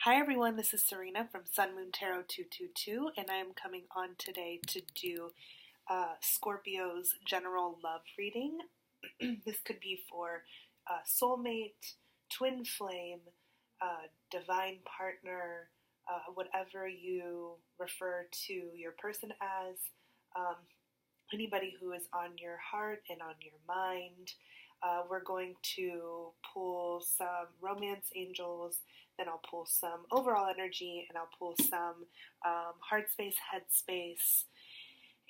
Hi everyone, this is Serena from Sun Moon Tarot 222, and I am coming on today to do Scorpio's general love reading. This could be for soulmate, twin flame, divine partner, whatever you refer to your person as, anybody who is on your heart and on your mind. We're going to pull some romance angels, then I'll pull some overall energy, and I'll pull some heart space, head space,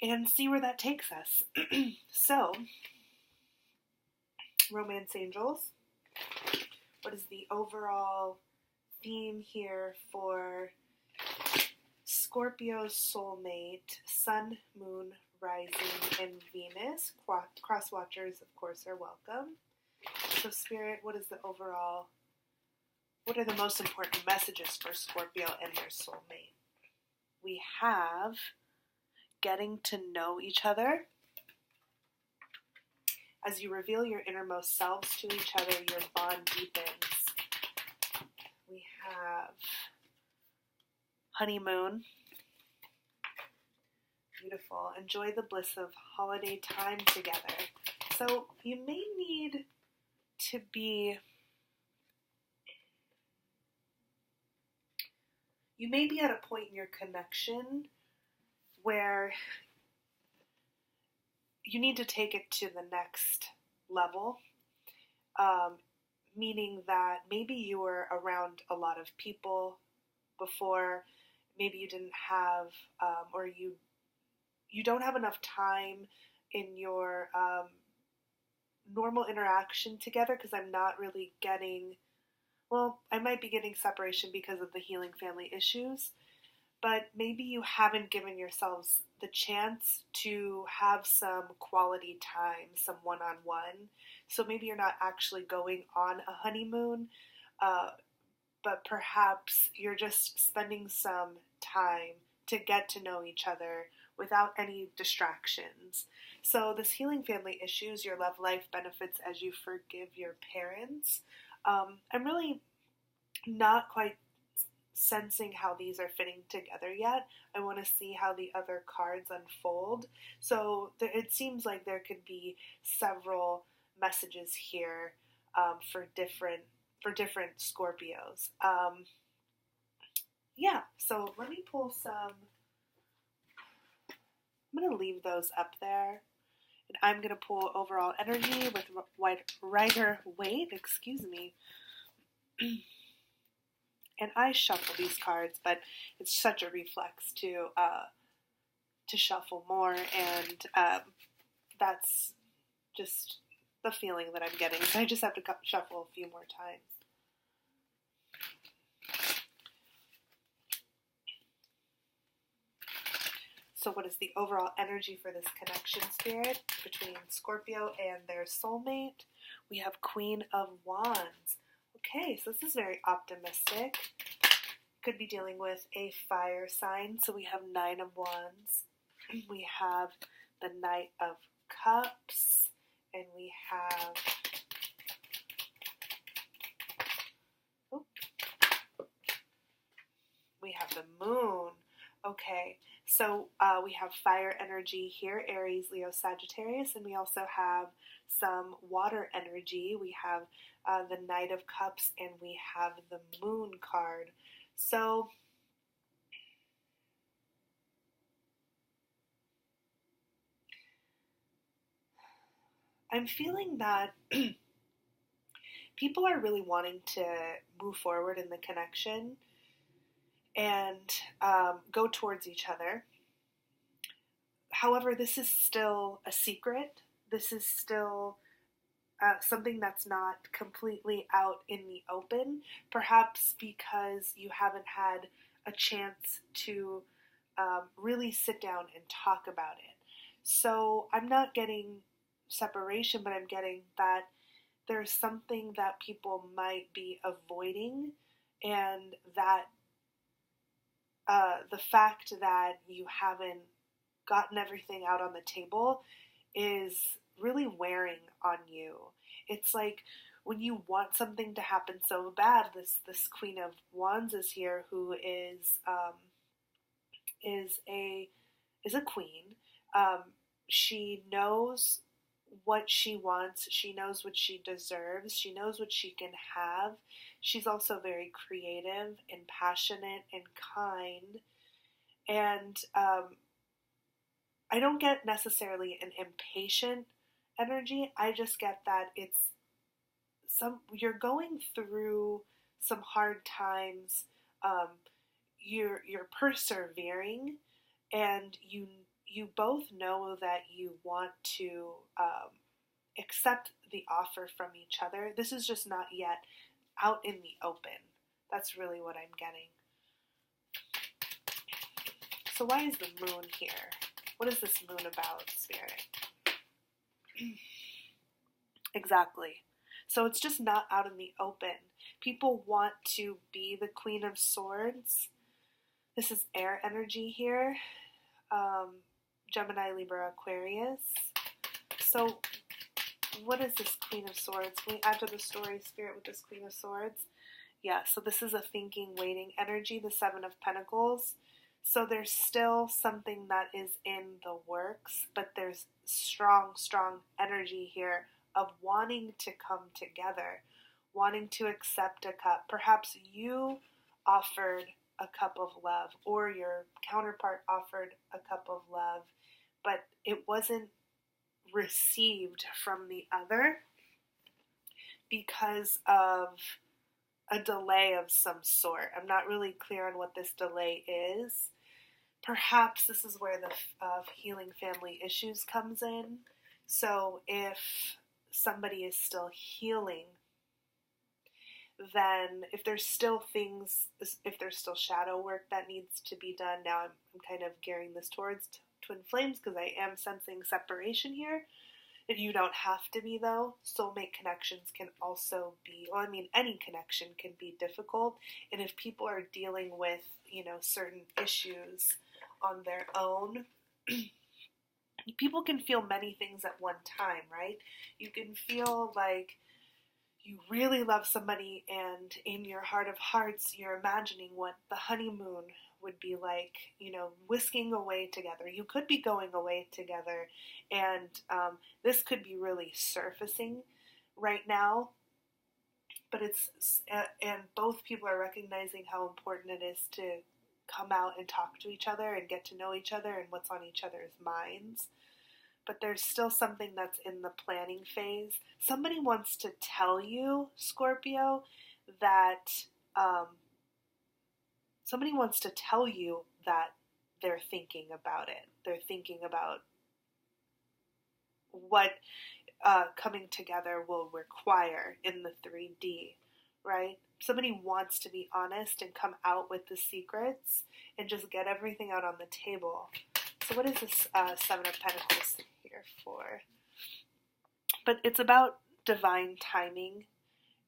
and see where that takes us. So, romance angels, what is the overall theme here for Scorpio's soulmate, Sun, Moon, Rising, and Venus? Cross watchers, of course, are welcome. So, Spirit, what is the overall, what are the most important messages for Scorpio and their soulmate? We have getting to know each other. As you reveal your innermost selves to each other, your bond deepens. We have honeymoon. Beautiful. Enjoy the bliss of holiday time together. So you may need to be, you may be at a point in your connection where you need to take it to the next level, meaning that maybe you were around a lot of people before, maybe you didn't have, or you don't have enough time in your normal interaction together, because I'm not really getting, well, I might be getting separation because of the healing family issues, but maybe you haven't given yourselves the chance to have some quality time, some one-on-one. So maybe you're not actually going on a honeymoon, but perhaps you're just spending some time to get to know each other without any distractions. So this healing family issues, your love life benefits as you forgive your parents. I'm really not quite sensing how these are fitting together yet. I want to see how the other cards unfold. So it seems like there could be several messages here for different Scorpios. Yeah, so let me pull some. I'm going to leave those up there. And I'm going to pull overall energy with Rider-Waite, excuse me. And I shuffle these cards, but it's such a reflex to shuffle more, and that's just the feeling that I'm getting. So I just have to shuffle a few more times. So what is the overall energy for this connection, Spirit, between Scorpio and their soulmate? We have Queen of Wands. Okay, so this is very optimistic. Could be dealing with a fire sign. So we have Nine of Wands. We have the Knight of Cups. And we have... we have the Moon. Okay, so we have fire energy here, Aries, Leo, Sagittarius, and we also have some water energy. We have the Knight of Cups, and we have the Moon card. So I'm feeling that people are really wanting to move forward in the connection and go towards each other. However, this is still a secret. This is still something that's not completely out in the open, perhaps because you haven't had a chance to really sit down and talk about it. So I'm not getting separation, but I'm getting that there's something that people might be avoiding, and that the fact that you haven't gotten everything out on the table is really wearing on you. It's like when you want something to happen so bad, this Queen of Wands is here, who is a queen. She knows what she wants. She knows what she deserves. She knows what she can have. She's also very creative and passionate and kind. And I don't get necessarily an impatient energy. I just get that you're going through some hard times. You're persevering, and you both know that you want to accept the offer from each other. This is just not yet out in the open. That's really what I'm getting. So why is the moon here? What is this moon about, Spirit? Exactly. So it's just not out in the open. People want to be the Queen of Swords. This is air energy here. Gemini, Libra, Aquarius. So what is this Queen of Swords? Can we add to the story, Spirit, with this Queen of Swords? Yeah, so this is a thinking, waiting energy, the Seven of Pentacles. So there's still something that is in the works, but there's strong, strong energy here of wanting to come together, wanting to accept a cup. Perhaps you offered a cup of love, or your counterpart offered a cup of love, but it wasn't received from the other because of a delay of some sort. I'm not really clear on what this delay is. Perhaps this is where the healing family issues comes in. So if somebody is still healing, then if there's still things, if there's still shadow work that needs to be done, now I'm kind of gearing this towards twin flames because I am sensing separation here. If you don't have to be, though, soulmate connections can also be, well, I mean, any connection can be difficult. And if people are dealing with, certain issues on their own, people can feel many things at one time, right? You can feel like you really love somebody, and in your heart of hearts, you're imagining what the honeymoon would be like, whisking away together. You could be going away together, and this could be really surfacing right now, but and both people are recognizing how important it is to come out and talk to each other and get to know each other and what's on each other's minds. But there's still something that's in the planning phase. Somebody wants to tell you, Scorpio, that they're thinking about it. They're thinking about what coming together will require in the 3D, right? Somebody wants to be honest and come out with the secrets and just get everything out on the table. So what is this Seven of Pentacles here for? But it's about divine timing.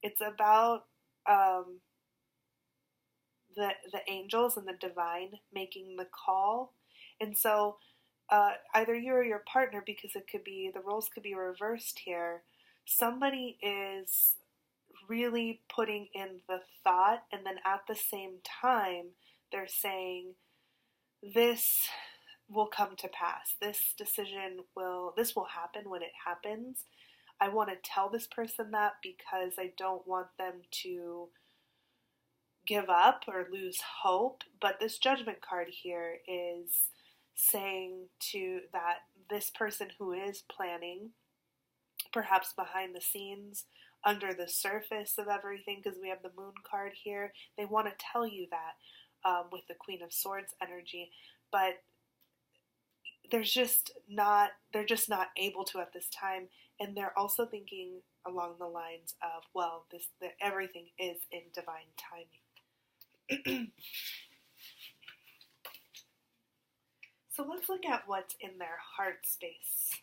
It's about the angels and the divine making the call. And so either you or your partner, because the roles could be reversed here, somebody is really putting in the thought, and then at the same time they're saying, this will come to pass. This will happen when it happens. I want to tell this person that because I don't want them to give up or lose hope. But this Judgment card here is saying to that this person who is planning, perhaps behind the scenes, under the surface of everything, because we have the Moon card here, they want to tell you that with the Queen of Swords energy, but they're just not able to at this time, and they're also thinking along the lines of, well, everything is in divine timing. So let's look at what's in their heart space.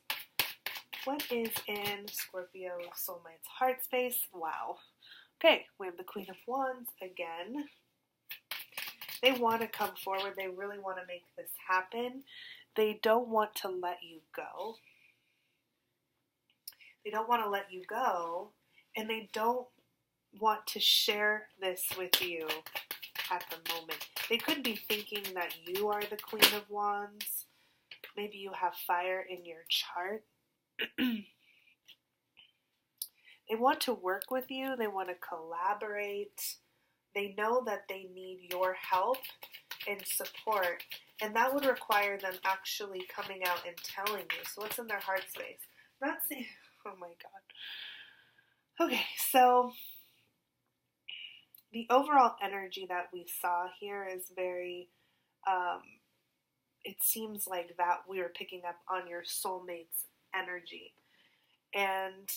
What is in Scorpio soulmate's heart space? Wow. Okay, we have the Queen of Wands again. They want to come forward. They really want to make this happen. They don't want to let you go. They don't want to let you go, and they don't want to share this with you at the moment. They could be thinking that you are the Queen of Wands. Maybe you have fire in your chart. They want to work with you. They want to collaborate. They know that they need your help and support, and that would require them actually coming out and telling you. So what's in their heart space? Not saying, oh my God. Okay, so the overall energy that we saw here is very, it seems like that we were picking up on your soulmate's energy. And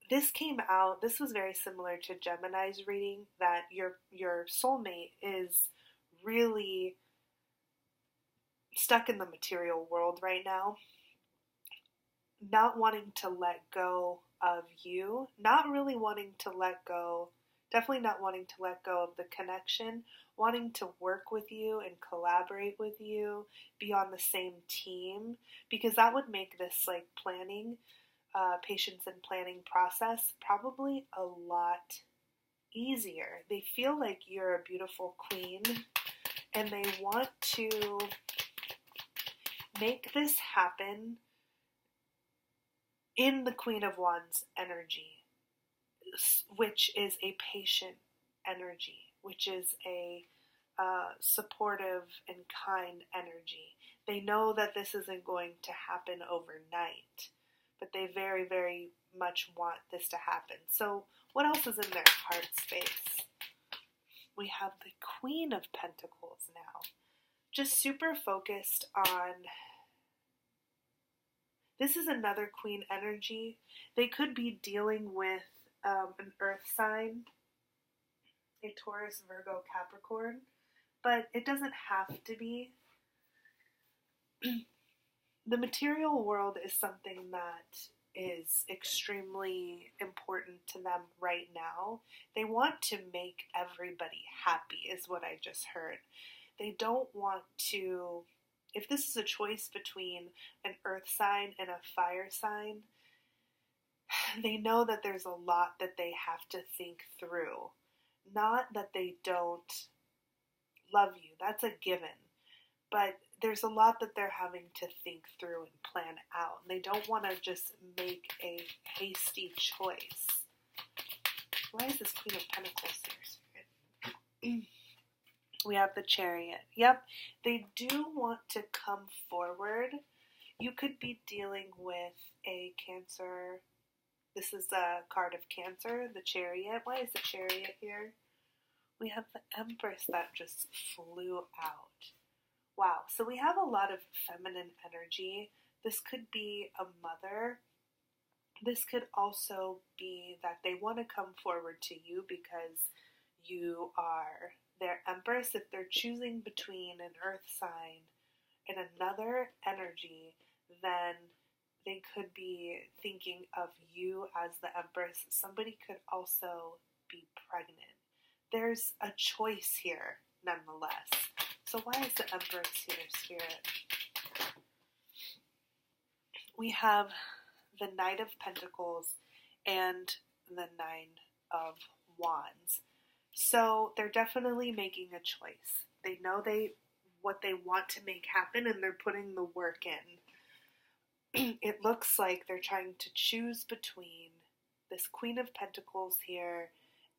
this came out, this was very similar to Gemini's reading, that your soulmate is really stuck in the material world right now, not wanting to let go of you, not really wanting to let go, definitely not wanting to let go of the connection, wanting to work with you and collaborate with you, be on the same team, because that would make this like planning, patience and planning process probably a lot easier. They feel like you're a beautiful queen and they want to make this happen in the Queen of Wands energy, which is a patient energy, which is a supportive and kind energy. They know that this isn't going to happen overnight, but they very, very much want this to happen. So what else is in their heart space? We have the Queen of Pentacles now. Just super focused on, this is another Queen energy. They could be dealing with an earth sign, a Taurus, Virgo, Capricorn, but it doesn't have to be. The material world is something that is extremely important to them right now. They want to make everybody happy, is what I just heard. They don't want to, if this is a choice between an earth sign and a fire sign, they know that there's a lot that they have to think through. Not that they don't love you, that's a given. But there's a lot that they're having to think through and plan out. And they don't want to just make a hasty choice. Why is this Queen of Pentacles here? We have the Chariot. Yep, they do want to come forward. You could be dealing with a Cancer. This is a card of Cancer, the Chariot. Why is the Chariot here? We have the Empress that just flew out. Wow, so we have a lot of feminine energy. This could be a mother. This could also be that they want to come forward to you because you are their Empress. If they're choosing between an earth sign and another energy, then they could be thinking of you as the Empress. Somebody could also be pregnant. There's a choice here, nonetheless. So why is the Empress here, Spirit? We have the Knight of Pentacles and the Nine of Wands. So they're definitely making a choice. They know what they want to make happen and they're putting the work in. It looks like they're trying to choose between this Queen of Pentacles here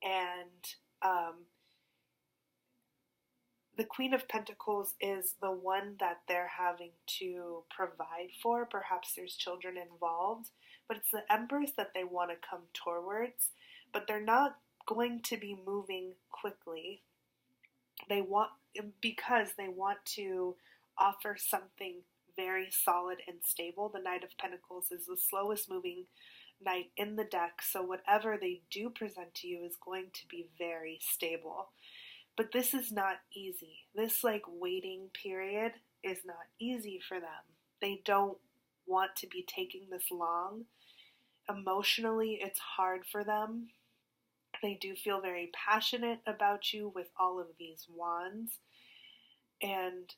and the Queen of Pentacles is the one that they're having to provide for. Perhaps there's children involved, but it's the Empress that they want to come towards, but they're not going to be moving quickly. Because they want to offer something very solid and stable. The Knight of Pentacles is the slowest moving knight in the deck, so whatever they do present to you is going to be very stable. But this is not easy. This waiting period is not easy for them. They don't want to be taking this long. Emotionally, it's hard for them. They do feel very passionate about you with all of these wands. And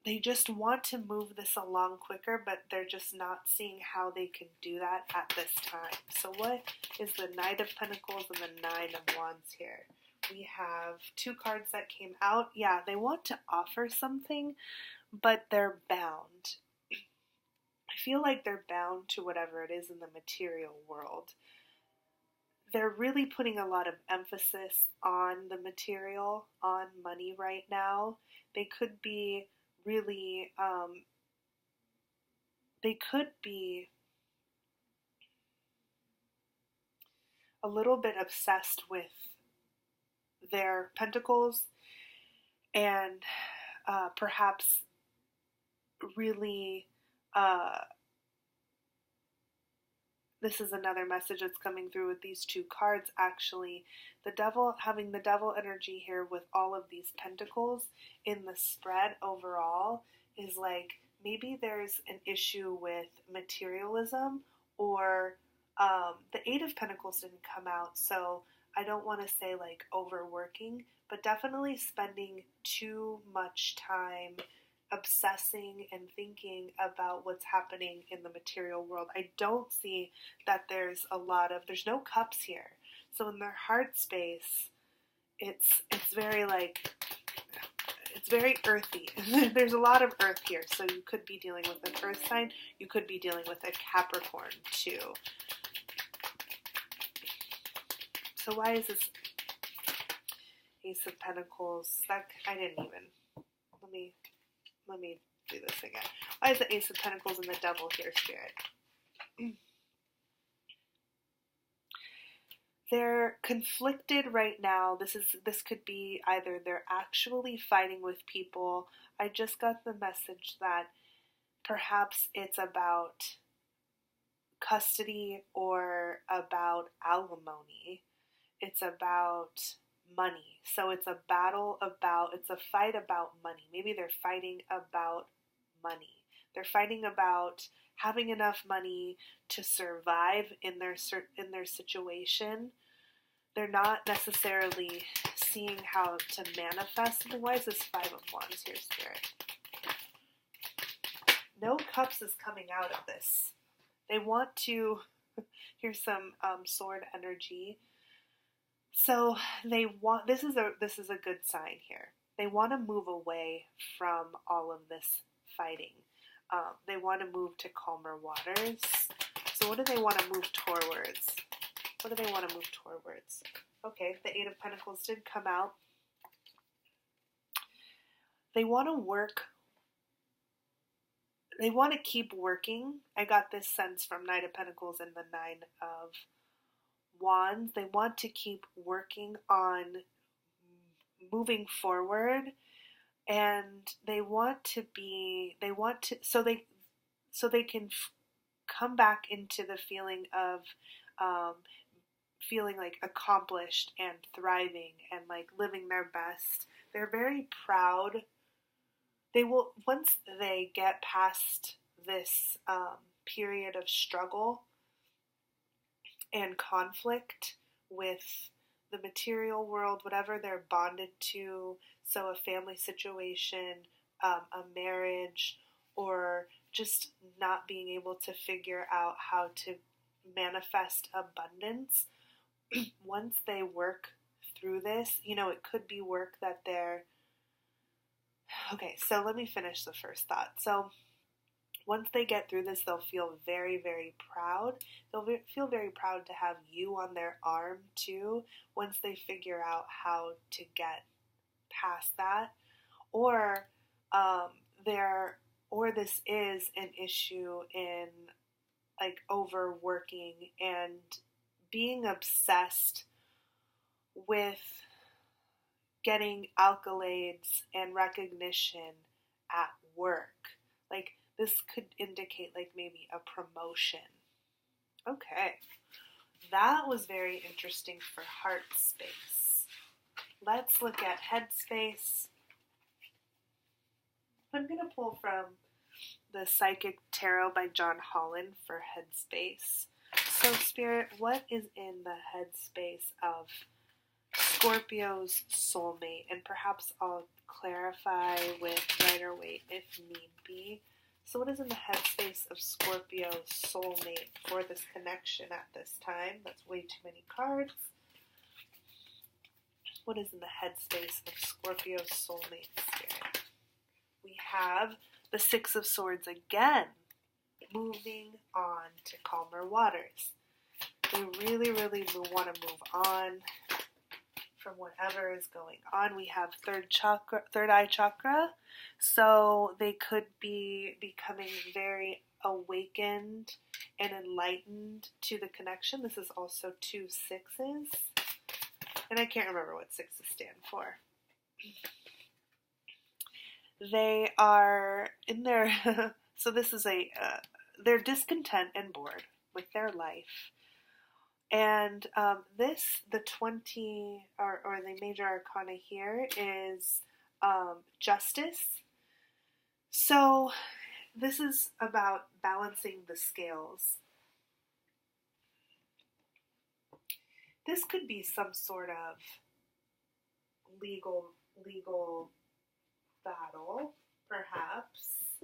they just want to move this along quicker, but they're just not seeing how they can do that at this time. So what is the Knight of Pentacles and the Nine of Wands here? We have two cards that came out. Yeah, they want to offer something, but they're bound. I feel like they're bound to whatever it is in the material world. They're really putting a lot of emphasis on the material, on money right now. They could be really, they could be a little bit obsessed with their pentacles and perhaps really, this is another message that's coming through with these two cards actually. The devil, having the devil energy here with all of these pentacles in the spread overall is like maybe there's an issue with materialism, or the Eight of Pentacles didn't come out, so I don't want to say like overworking, but definitely spending too much time obsessing and thinking about what's happening in the material world. I don't see that there's no cups here. So in their heart space, it's very like, it's very earthy. There's a lot of earth here. So you could be dealing with an earth sign. You could be dealing with a Capricorn too. So why is this Ace of Pentacles? I didn't even, let me do this again. Why is the Ace of Pentacles and the Devil here, Spirit? They're conflicted right now. This could be either they're actually fighting with people. I just got the message that perhaps it's about custody or about alimony. It's about money. So it's a fight about money. Maybe they're fighting about money. They're fighting about having enough money to survive in their situation. They're not necessarily seeing how to manifest something. Why is this Five of Wands here, Spirit? No Cups is coming out of this. They want to, here's some sword energy. So they want, this is a good sign here. They want to move away from all of this fighting. They want to move to calmer waters. So what do they want to move towards? What do they want to move towards? Okay, the Eight of Pentacles did come out. They want to work. They want to keep working. I got this sense from Knight of Pentacles and the Nine of Wands. They want to keep working on moving forward, and so they can come back into the feeling of feeling like accomplished and thriving and like living their best. They're very proud. They will, once they get past this period of struggle and conflict with the material world, whatever they're bonded to, so a family situation, a marriage, or just not being able to figure out how to manifest abundance, once they work through this, it could be work that they're, okay, so let me finish the first thought. So once they get through this, they'll feel very, very proud. They'll feel very proud to have you on their arm too, once they figure out how to get past that. Or this is an issue in like overworking and being obsessed with getting accolades and recognition at work. Like, this could indicate like maybe a promotion. Okay, that was very interesting for heart space. Let's look at head space. I'm going to pull from the Psychic Tarot by John Holland for head space. So, Spirit, what is in the head space of Scorpio's soulmate, and perhaps I'll clarify with Rider-Waite if need be. So what is in the headspace of Scorpio's soulmate for this connection at this time? That's way too many cards. What is in the headspace of Scorpio's soulmate spirit? We have the Six of Swords again, moving on to calmer waters. They really, really want to move on from whatever is going on. We have third eye chakra, so they could be becoming very awakened and enlightened to the connection. This is also 2 sixes, and I can't remember what sixes stand for. They are in their, so this is they're discontent and bored with their life. And the 20, or the major arcana here is justice. So this is about balancing the scales. This could be some sort of legal battle, perhaps.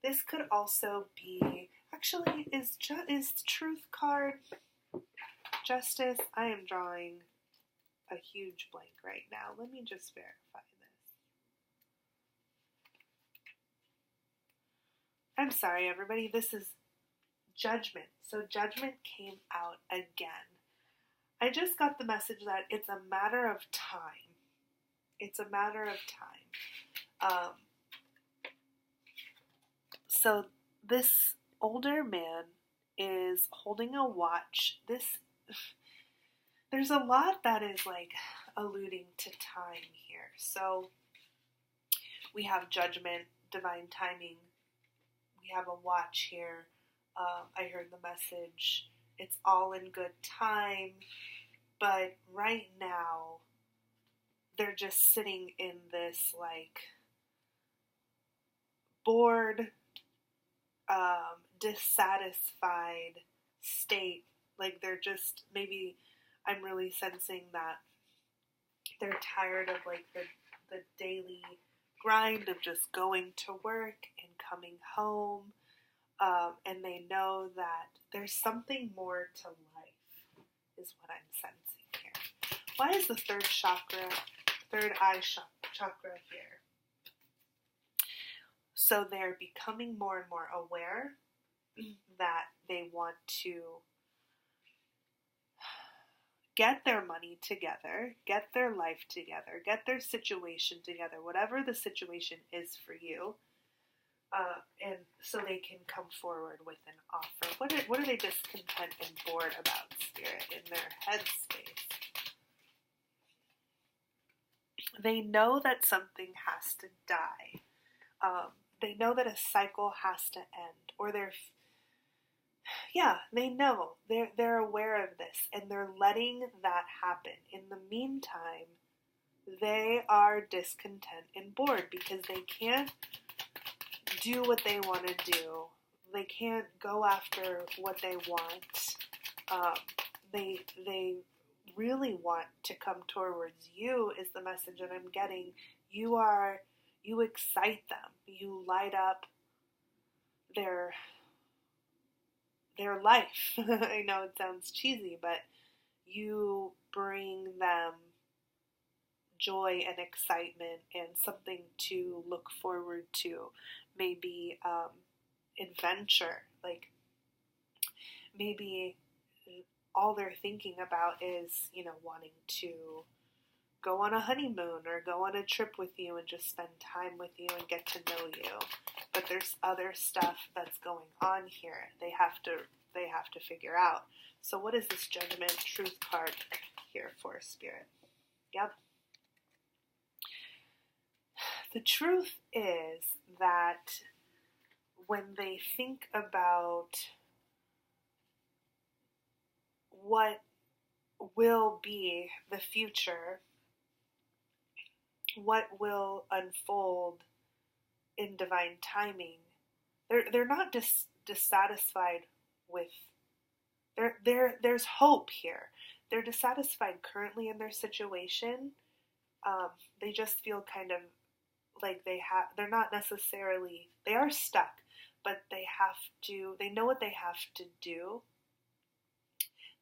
This could also be, actually, is Truth card Justice? I am drawing a huge blank right now. Let me just verify this. I'm sorry, everybody. This is Judgment. So Judgment came out again. I just got the message that it's a matter of time. It's a matter of time. So this older man is holding a watch. There's a lot that is like alluding to time here. So we have judgment, divine timing. We have a watch here. I heard the message. It's all in good time. But right now, they're just sitting in this like bored, dissatisfied state. Like they're just, maybe I'm really sensing that they're tired of like the daily grind of just going to work and coming home. And they know that there's something more to life, is what I'm sensing here. Why is the third eye chakra here? So they're becoming more and more aware that they want to get their money together, get their life together, get their situation together, whatever the situation is for you, and so they can come forward with an offer. What are they discontent and bored about, Spirit, in their headspace? They know that something has to die. They know that a cycle has to end, or they know. They're aware of this, and they're letting that happen. In the meantime, they are discontent and bored because they can't do what they want to do. They can't go after what they want. They really want to come towards you, is the message that I'm getting. You excite them. You light up their life. I know it sounds cheesy, but you bring them joy and excitement and something to look forward to. Maybe adventure. Like maybe all they're thinking about is, wanting to go on a honeymoon or go on a trip with you and just spend time with you and get to know you. But there's other stuff that's going on here. They have to figure out. So what is this Judgment Truth card here for, Spirit? Yep. The truth is that when they think about what will be the future, what will unfold in divine timing, they're not dissatisfied with, there's hope here. they're dissatisfied currently in their situation. They just feel kind of like they're not necessarily, they are stuck, but they know what they have to do.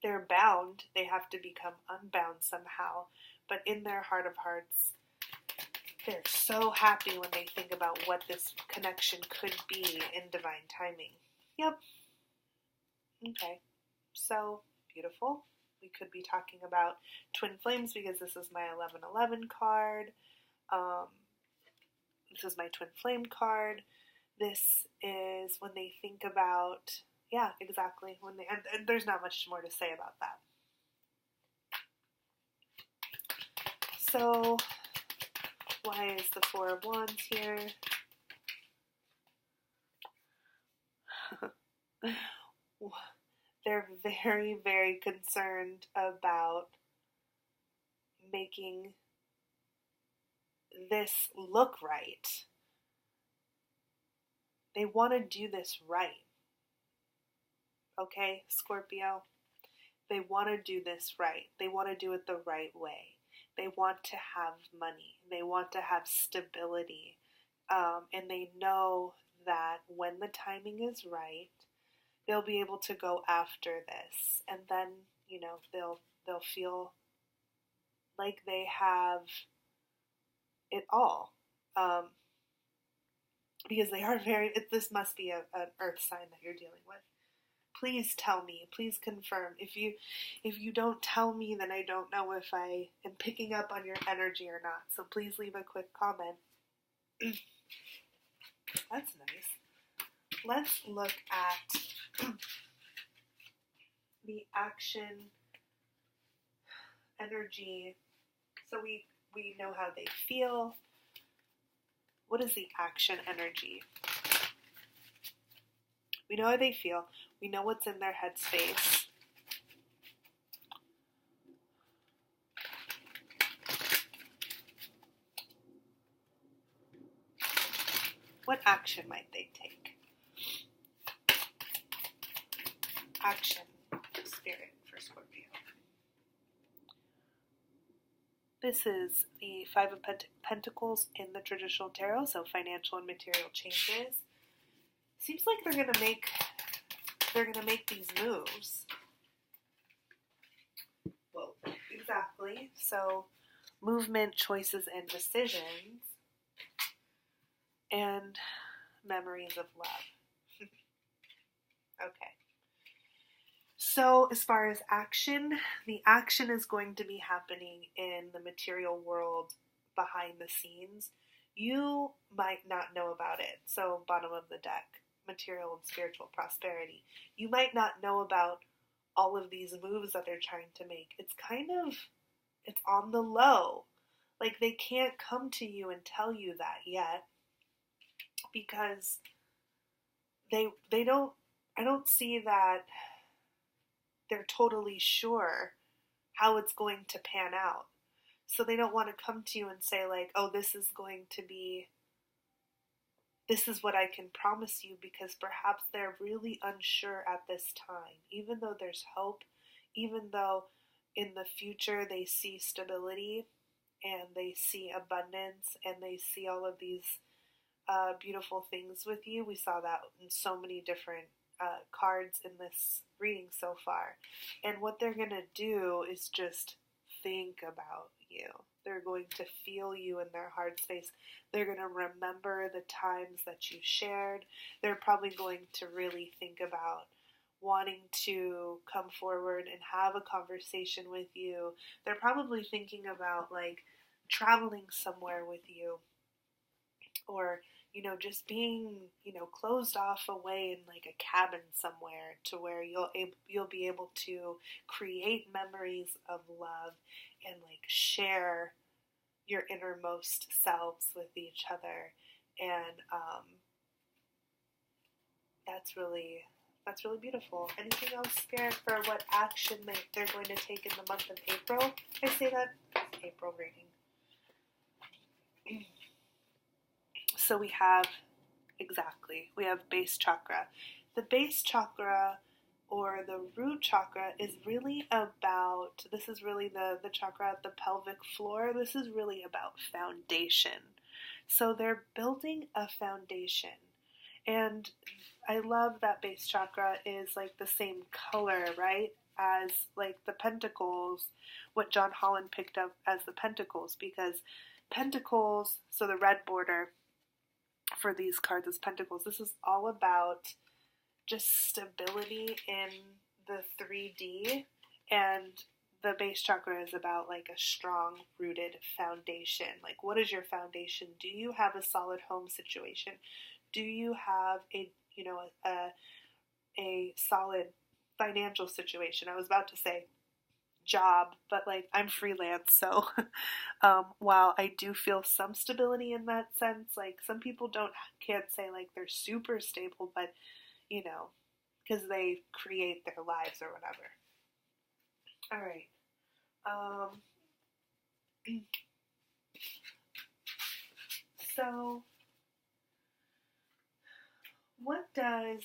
They're bound, they have to become unbound somehow, but in their heart of hearts, they're so happy when they think about what this connection could be in divine timing. Yep. Okay. So, beautiful. We could be talking about twin flames because this is my 1111 card. This is my twin flame card. This is when they think about, yeah, exactly. And there's not much more to say about that. So, why is the Four of Wands here? They're very, very concerned about making this look right. They want to do this right. Okay, Scorpio? They want to do this right. They want to do it the right way. They want to have money. They want to have stability. And they know that when the timing is right, they'll be able to go after this. And then, they'll feel like they have it all. Because they are this must be an earth sign that you're dealing with. Please tell me, please confirm. If you don't tell me, then I don't know if I am picking up on your energy or not. So please leave a quick comment. That's nice. Let's look at the action energy. So we know how they feel. What is the action energy? We know how they feel. We know what's in their headspace. What action might they take? Action, spirit for Scorpio. This is the Five of Pentacles in the traditional tarot, so financial and material changes. Seems like they're gonna make these moves. Well, exactly. So, movement, choices, and decisions, and memories of love. Okay. So, as far as action, the action is going to be happening in the material world behind the scenes. You might not know about it. So, bottom of the deck, material and spiritual prosperity. You might not know about all of these moves that they're trying to make. It's on the low. Like, they can't come to you and tell you that yet because I don't see that they're totally sure how it's going to pan out. So they don't want to come to you and say like, oh, this is what I can promise you, because perhaps they're really unsure at this time. Even though there's hope, even though in the future they see stability and they see abundance and they see all of these beautiful things with you. We saw that in so many different cards in this reading so far. And what they're going to do is just think about you. They're going to feel you in their heart space. They're going to remember the times that you shared. They're probably going to really think about wanting to come forward and have a conversation with you. They're probably thinking about like traveling somewhere with you, or just being, closed off away in like a cabin somewhere to where you'll be able to create memories of love and like share your innermost selves with each other. And that's really beautiful. Anything else, Spirit, for what action they're going to take in the month of April? I say that April reading. So we have base chakra. The base chakra or the root chakra is really about, this is really the chakra at the pelvic floor. This is really about foundation. So they're building a foundation. And I love that base chakra is like the same color, right, as like the pentacles, what John Holland picked up as the pentacles, because pentacles, so the red border for these cards is pentacles. This is all about just stability in the 3D, and the base chakra is about like a strong rooted foundation. Like, what is your foundation? Do you have a solid home situation? Do you have a solid financial situation? I was about to say job, but like I'm freelance, so while I do feel some stability in that sense, like some people can't say like they're super stable, but because they create their lives or whatever. All right. So what does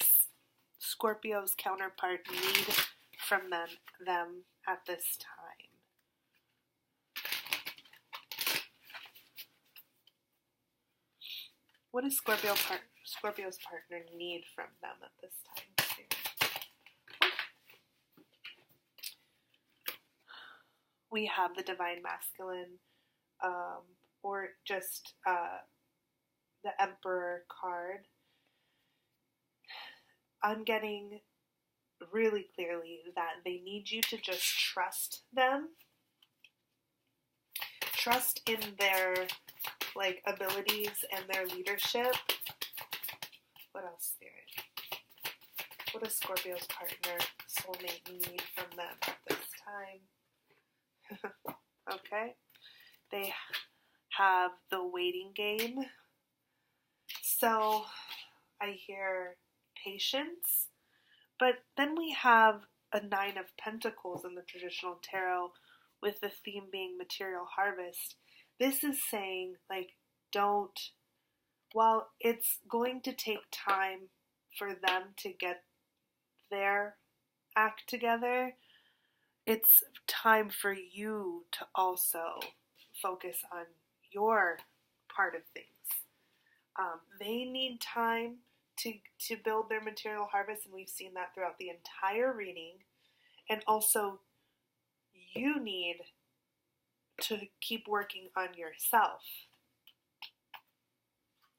Scorpio's counterpart need from them at this time? What does Scorpio's partner need from them at this time too? We have the Divine Masculine, or just the Emperor card. I'm getting really clearly that they need you to just trust them. Trust in their like abilities and their leadership. What else, Spirit? What does Scorpio's partner, soulmate, need from them at this time? Okay. They have the waiting game. So I hear patience, but then we have a 9 of Pentacles in the traditional tarot with the theme being material harvest. This is saying, like, while it's going to take time for them to get their act together, it's time for you to also focus on your part of things. They need time to build their material harvest, and we've seen that throughout the entire reading. And also, you need to keep working on yourself.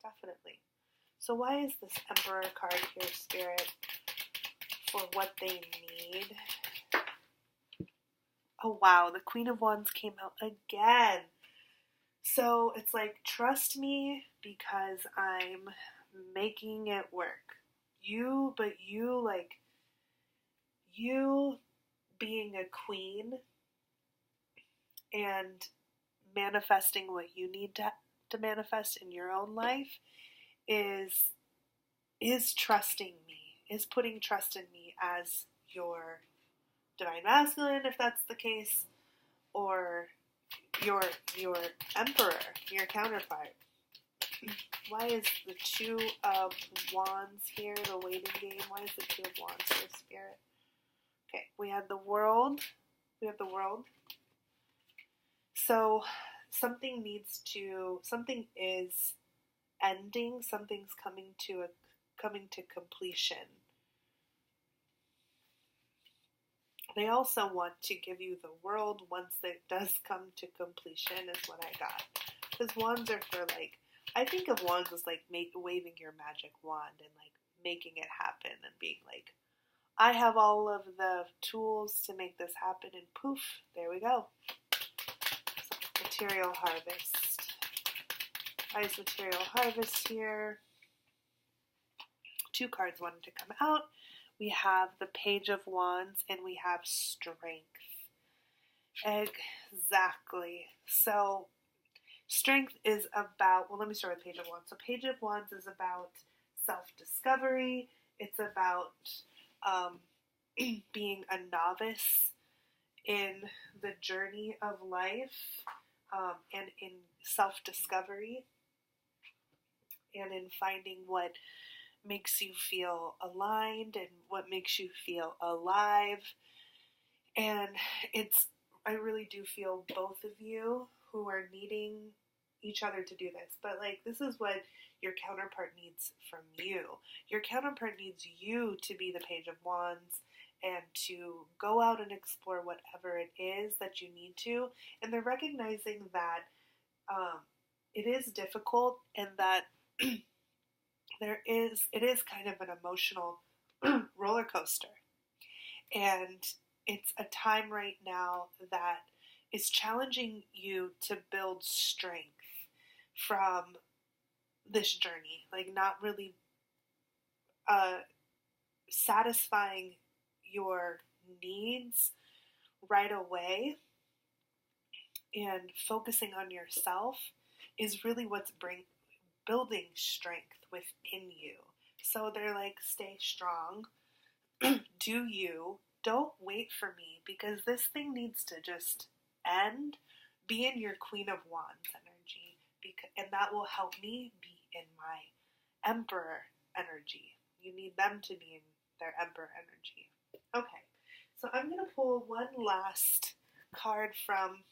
Definitely. So why is this Emperor card here, Spirit, for what they need? Oh wow, the Queen of Wands came out again. So it's like, trust me because I'm making it work. You being a queen and manifesting what you need to manifest in your own life is trusting me, is putting trust in me as your Divine Masculine, if that's the case, or your Emperor, your counterpart. Why is the 2 of Wands here, the waiting game? Why is the 2 of Wands here, Spirit? Okay, we have the World. So something is ending, something's coming to completion. They also want to give you the World once it does come to completion, is what I got. Because Wands are for like, I think of Wands as like waving your magic wand and like making it happen and being like, I have all of the tools to make this happen, and poof, there we go. Material harvest. Why is material harvest here? 2 cards wanted to come out. We have the Page of Wands and we have Strength. Exactly. So Strength is about, well, let me start with Page of Wands. So Page of Wands is about self-discovery. It's about being a novice in the journey of life, and in self-discovery, and in finding what makes you feel aligned and what makes you feel alive. And I really do feel both of you who are needing each other to do this. But like, this is what your counterpart needs from you. Your counterpart needs you to be the Page of Wands and to go out and explore whatever it is that you need to. And they're recognizing that it is difficult and that it is kind of an emotional roller coaster. And it's a time right now that is challenging you to build strength from this journey. Like, not really satisfying your needs right away and focusing on yourself is really what's building strength within you. So they're like, stay strong, do you, don't wait for me, because this thing needs to just end. Be in your Queen of Wands energy, and that will help me be in my Emperor energy. You need them to be in their Emperor energy. Okay, so I'm going to pull one last card from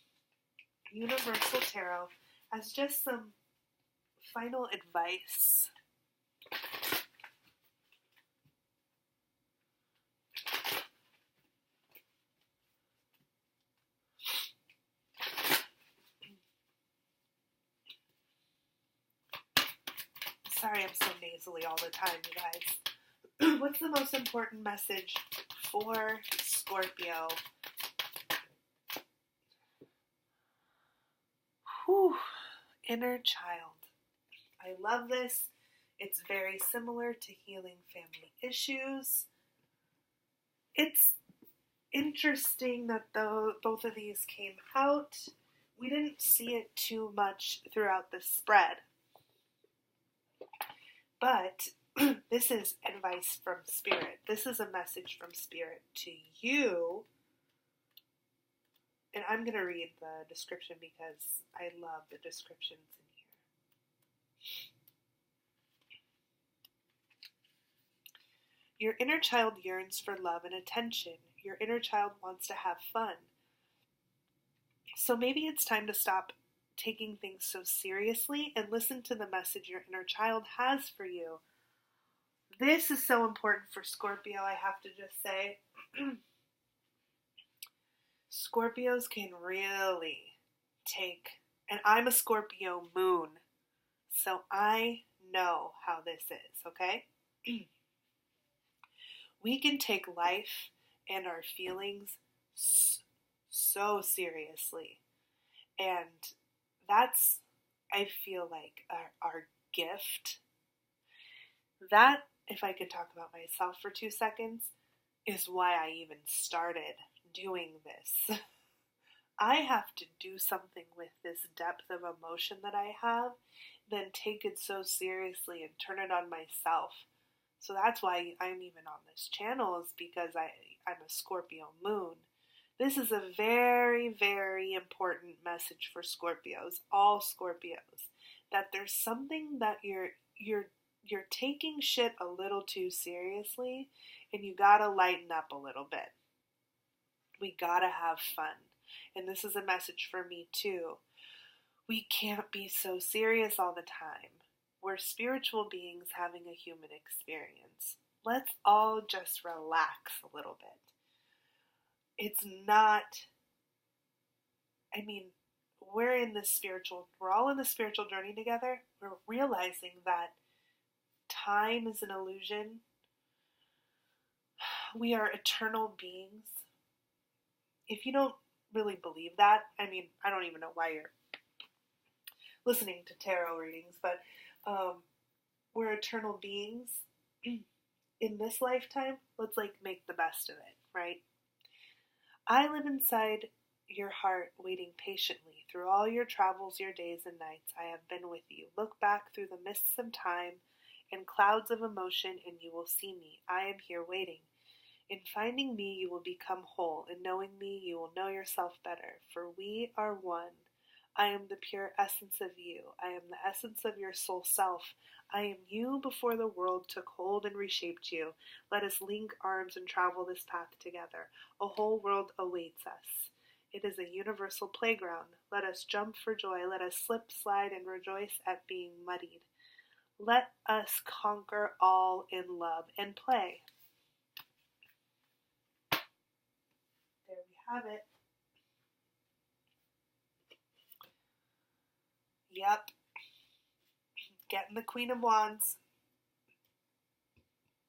Universal Tarot as just some final advice. Sorry, I'm so nasally all the time, you guys. What's the most important message for Scorpio? Whew. Inner child. I love this. It's very similar to healing family issues. It's interesting that both of these came out. We didn't see it too much throughout the spread. But this is advice from Spirit. This is a message from Spirit to you. And I'm going to read the description because I love the descriptions in here. Your inner child yearns for love and attention. Your inner child wants to have fun. So maybe it's time to stop taking things so seriously and listen to the message your inner child has for you. This is so important for Scorpio, I have to just say. Scorpios can really take, and I'm a Scorpio moon, so I know how this is, okay? We can take life and our feelings so seriously. And that's, I feel like, our gift. That, if I could talk about myself for 2 seconds, is why I even started doing this. I have to do something with this depth of emotion that I have, then take it so seriously and turn it on myself. So that's why I'm even on this channel, is because I'm a Scorpio moon. This is a very, very important message for Scorpios, all Scorpios, that there's something that you're taking shit a little too seriously, and you gotta lighten up a little bit. We gotta have fun. And this is a message for me too. We can't be so serious all the time. We're spiritual beings having a human experience. Let's all just relax a little bit. It's not, we're all in the spiritual journey together. We're realizing that time is an illusion. We are eternal beings. If you don't really believe that, I don't even know why you're listening to tarot readings, but we're eternal beings in this lifetime. Let's make the best of it, right? I live inside your heart, waiting patiently. Through all your travels, your days and nights, I have been with you. Look back through the mists of time and clouds of emotion, and you will see me. I am here waiting. In finding me, you will become whole. In knowing me, you will know yourself better. For we are one. I am the pure essence of you. I am the essence of your soul self. I am you before the world took hold and reshaped you. Let us link arms and travel this path together. A whole world awaits us. It is a universal playground. Let us jump for joy. Let us slip, slide, and rejoice at being muddied. Let us conquer all in love and play. There we have it. Yep. Getting the Queen of Wands.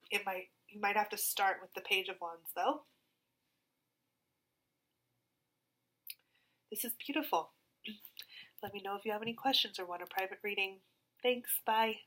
You might have to start with the Page of Wands, though. This is beautiful. Let me know if you have any questions or want a private reading. Thanks. Bye.